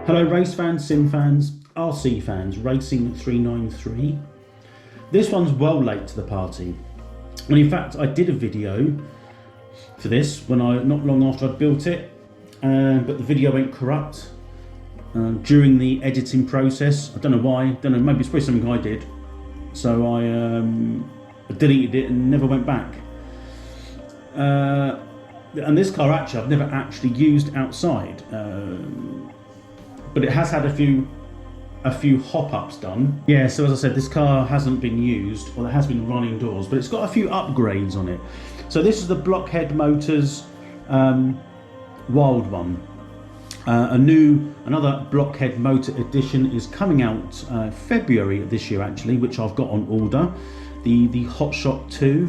Hello race fans, sim fans, RC fans, Racing 393. This one's well late to the party. And in fact, I did a video for this not long after I'd built it, but the video went corrupt during the editing process. I don't know why, maybe it's probably something I did. So I deleted it and never went back. And this car actually, I've never actually used outside. But it has had a few hop-ups done. Yeah, so as I said, this car hasn't been used, well, it has been run indoors, but it's got a few upgrades on it. So this is the Blockhead Motors Wild One. Another Blockhead Motor Edition is coming out February of this year actually, which I've got on order. The Hot Shot 2.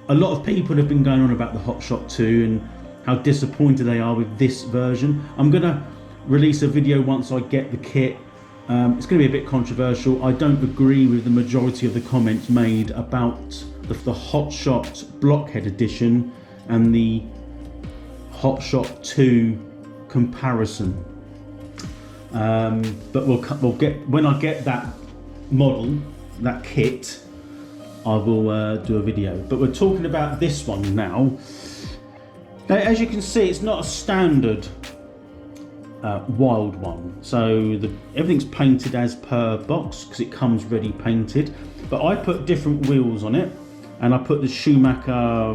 A lot of people have been going on about the Hot Shot 2 and how disappointed they are with this version. I'm gonna release a video once I get the kit. It's going to be a bit controversial. I don't agree with the majority of the comments made about the Hot Shot Blockhead Edition and the Hot Shot 2 comparison. But we'll get, when I get that model, that kit, I will do a video. But we're talking about this one now. As you can see, it's not a standard Wild One, so everything's painted as per box because it comes ready painted, but I put different wheels on it, and I put the Schumacher,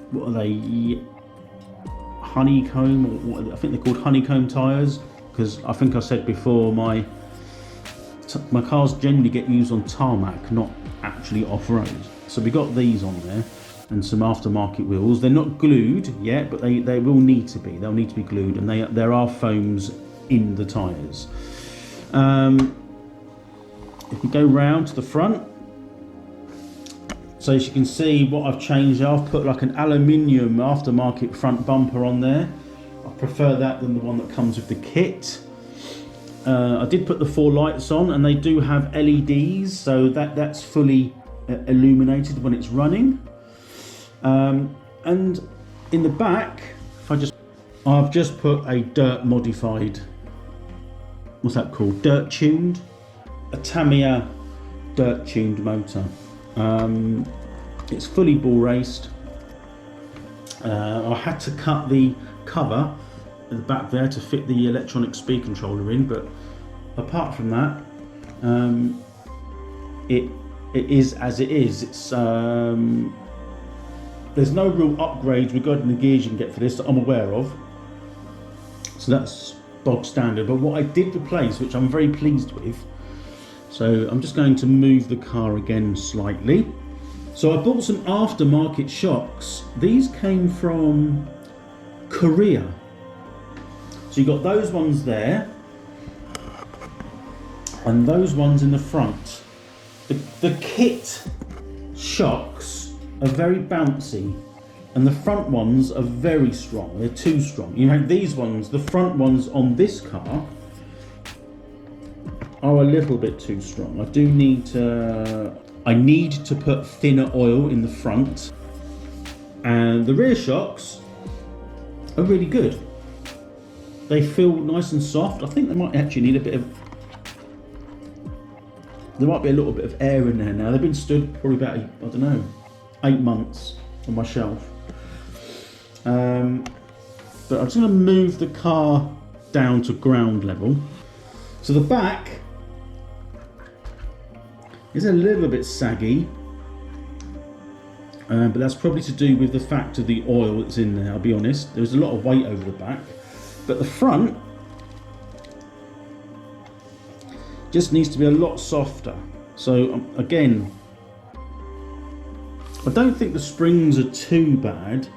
what are they, honeycomb, or what, I think they're called honeycomb tyres, because I think I said before my cars generally get used on tarmac, not actually off-road. So we got these on there and some aftermarket wheels. They're not glued yet, but they will need to be. They'll need to be glued, and there are foams in the tyres. If we go round to the front, so as you can see what I've changed, I've put like an aluminium aftermarket front bumper on there. I prefer that than the one that comes with the kit. I did put the 4 lights on, and they do have LEDs, so that's fully illuminated when it's running. And in the back, I've just put a dirt modified, what's that called? Dirt tuned, a Tamiya dirt tuned motor. It's fully ball raced. I had to cut the cover at the back there to fit the electronic speed controller in, but apart from that, it is as it is. It's there's no real upgrades regarding the gears you can get for this that I'm aware of. So that's bog standard. But what I did replace, which I'm very pleased with, so I'm just going to move the car again slightly. So I bought some aftermarket shocks. These came from Korea. So you got those ones there, and those ones in the front. The kit shocks are very bouncy, and the front ones are very strong. They're too strong. You know, these ones, the front ones on this car are a little bit too strong. I need to put thinner oil in the front, and the rear shocks are really good. They feel nice and soft. I think they might actually need there might be a little bit of air in there now. They've been stood probably about, I don't know, 8 months on my shelf. But I'm just going to move the car down to ground level. So the back is a little bit saggy, but that's probably to do with the fact of the oil that's in there. I'll be honest, there's a lot of weight over the back, but the front just needs to be a lot softer. So again, I don't think the springs are too bad,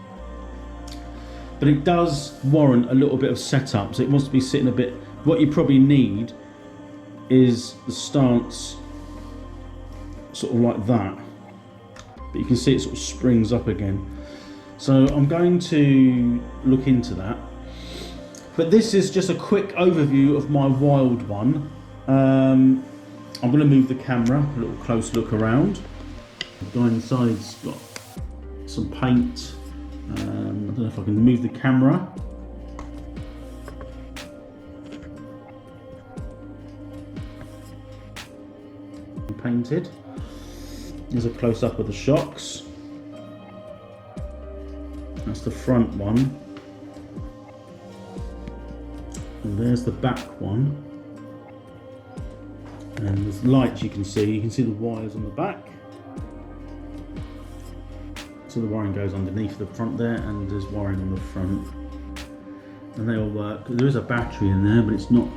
but it does warrant a little bit of setup. So it wants to be sitting a bit. What you probably need is the stance sort of like that, but you can see it sort of springs up again. So I'm going to look into that. But this is just a quick overview of my Wild One. I'm going to move the camera, a little close look around. The guy inside's got some paint. I don't know if I can move the camera. painted. Here's a close-up of the shocks. That's the front one. And there's the back one. And there's lights you can see the wires on the back. So the wiring goes underneath the front there, and there's wiring on the front. And they all work. There is a battery in there, but it's not.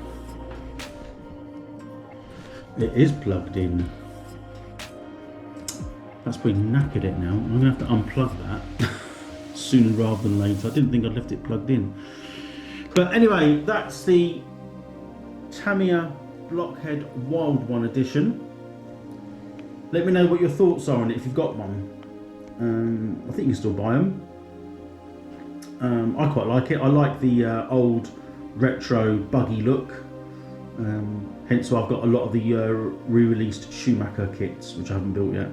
It is plugged in. That's probably knackered it now. I'm going to have to unplug that sooner rather than later. I didn't think I'd left it plugged in. But anyway, that's the Tamiya Blockhead Wild One edition. Let me know what your thoughts are on it if you've got one. I think you can still buy them. I quite like it. I like the old retro buggy look. Hence why I've got a lot of the re-released Schumacher kits, which I haven't built yet.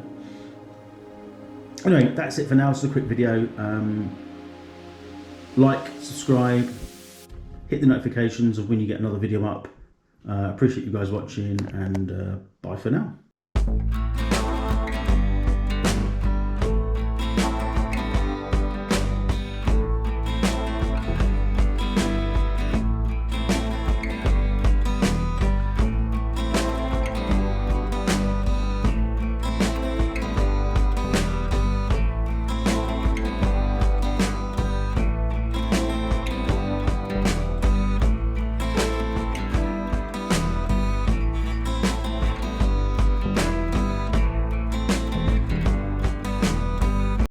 Anyway, that's it for now. It's a quick video. Like, subscribe, hit the notifications of when you get another video up. Appreciate you guys watching, and bye for now.